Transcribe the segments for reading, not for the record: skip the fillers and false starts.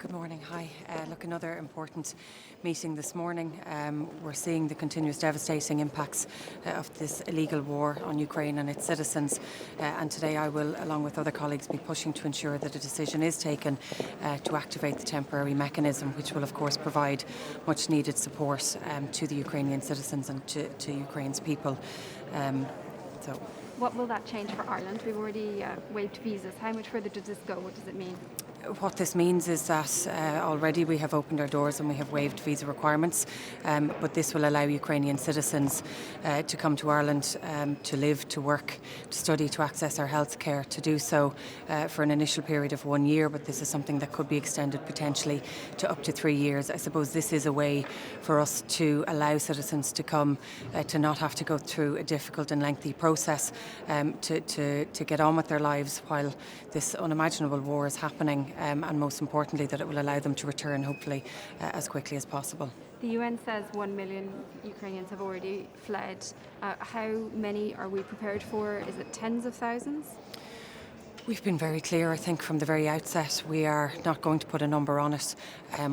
Good morning. Hi. Look, another important meeting this morning. We're seeing the continuous devastating impacts of this illegal war on Ukraine and its citizens. And today I will, along with other colleagues, be pushing to ensure that a decision is taken to activate the temporary mechanism, which will, of course, provide much needed support to the Ukrainian citizens and to Ukraine's people. What will that change for Ireland? We've already waived visas. How much further does this go? What does it mean? What this means is that already we have opened our doors and we have waived visa requirements, but this will allow Ukrainian citizens to come to Ireland to live, to work, to study, to access our health care, to do so for an initial period of 1 year, but this is something that could be extended potentially to up to 3 years. I suppose this is a way for us to allow citizens to come, to not have to go through a difficult and lengthy process, to get on with their lives while this unimaginable war is happening. And most importantly, that it will allow them to return, hopefully, as quickly as possible. The UN says 1 million Ukrainians have already fled. How many are we prepared for? Is it tens of thousands? We've been very clear, I think, from the very outset. We are not going to put a number on it.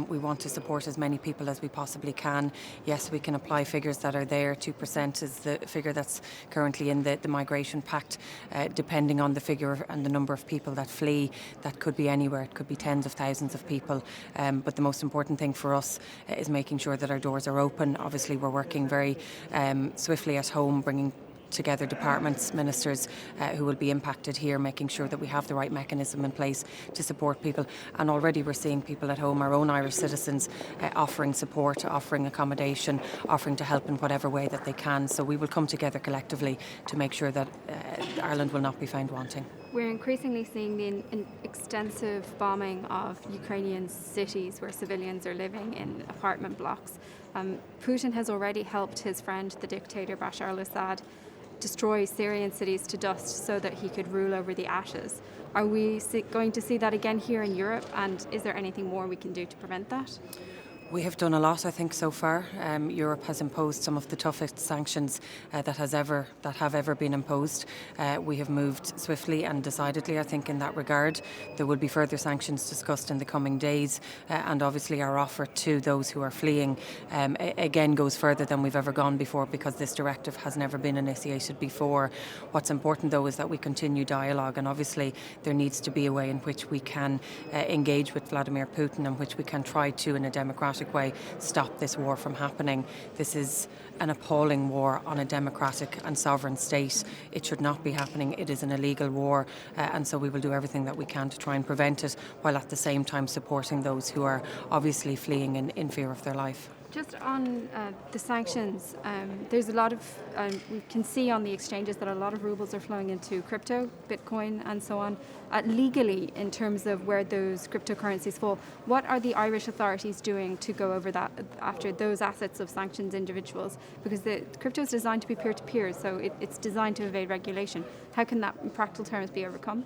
We want to support as many people as we possibly can. Yes, we can apply figures that are there. 2% is the figure that's currently in the Migration Pact. Depending on the figure and the number of people that flee, that could be anywhere. It could be tens of thousands of people. But the most important thing for us is making sure that our doors are open. Obviously, we're working very swiftly at home, bringing together departments, ministers who will be impacted here, making sure that we have the right mechanism in place to support people. And already we're seeing people at home, our own Irish citizens, offering support, offering accommodation, offering to help in whatever way that they can. So we will come together collectively to make sure that Ireland will not be found wanting. We're increasingly seeing the extensive bombing of Ukrainian cities where civilians are living in apartment blocks. Putin has already helped his friend, the dictator Bashar al-Assad, destroy Syrian cities to dust so that he could rule over the ashes. Are we going to see that again here in Europe? And is there anything more we can do to prevent that? We have done a lot, I think, so far. Europe has imposed some of the toughest sanctions that have ever been imposed. We have moved swiftly and decidedly, I think, in that regard. There will be further sanctions discussed in the coming days, and obviously our offer to those who are fleeing again goes further than we've ever gone before, because this directive has never been initiated before. What's important, though, is that we continue dialogue, and obviously there needs to be a way in which we can engage with Vladimir Putin, and which we can try to, in a democratic way, stop this war from happening. This is an appalling war on a democratic and sovereign state. It should not be happening. It is an illegal war, and so we will do everything that we can to try and prevent it, while at the same time supporting those who are obviously fleeing in fear of their life. Just on the sanctions, there's a lot of, we can see on the exchanges that a lot of rubles are flowing into crypto, Bitcoin and so on. Legally, in terms of where those cryptocurrencies fall, what are the Irish authorities doing to go over that after those assets of sanctioned individuals? Because the crypto is designed to be peer-to-peer, so it's designed to evade regulation. How can that in practical terms be overcome?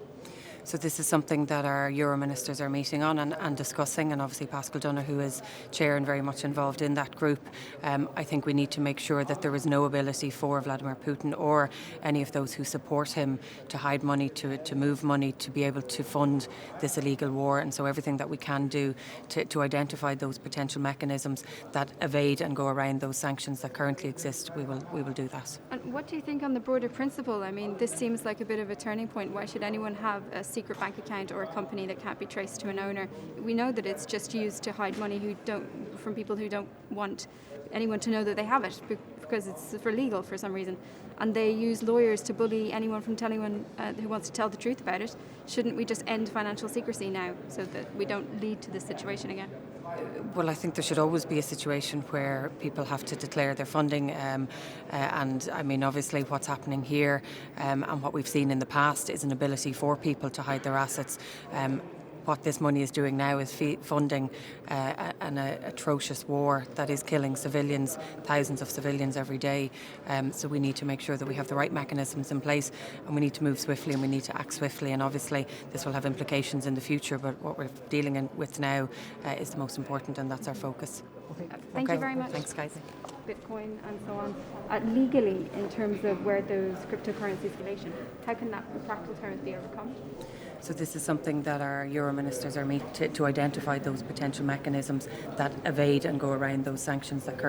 So this is something that our Euro ministers are meeting on and discussing, and obviously Pascal Donoghue, who is chair and very much involved in that group. I think we need to make sure that there is no ability for Vladimir Putin or any of those who support him to hide money, to move money, to be able to fund this illegal war. And so everything that we can do to identify those potential mechanisms that evade and go around those sanctions that currently exist, we will do that. And what do you think on the broader principle? I mean, this seems like a bit of a turning point. Why should anyone have a secret bank account or a company that can't be traced to an owner? We know that it's just used to hide money from people who don't want anyone to know that they have it, because it's illegal for some reason. And they use lawyers to bully anyone from telling anyone who wants to tell the truth about it. Shouldn't we just end financial secrecy now so that we don't lead to this situation again? Well, I think there should always be a situation where people have to declare their funding, and I mean, obviously what's happening here and what we've seen in the past is an ability for people to hide their assets. What this money is doing now is funding an atrocious war that is killing civilians, thousands of civilians every day. So we need to make sure that we have the right mechanisms in place, and we need to move swiftly and we need to act swiftly. And obviously this will have implications in the future, but what we're dealing with now is the most important, and that's our focus. Thank you very much. Thanks, guys. Bitcoin and so on. Legally, in terms of where those cryptocurrencies relation, how can that in practical terms be overcome? So this is something that our Euro ministers are meeting to identify those potential mechanisms that evade and go around those sanctions that currently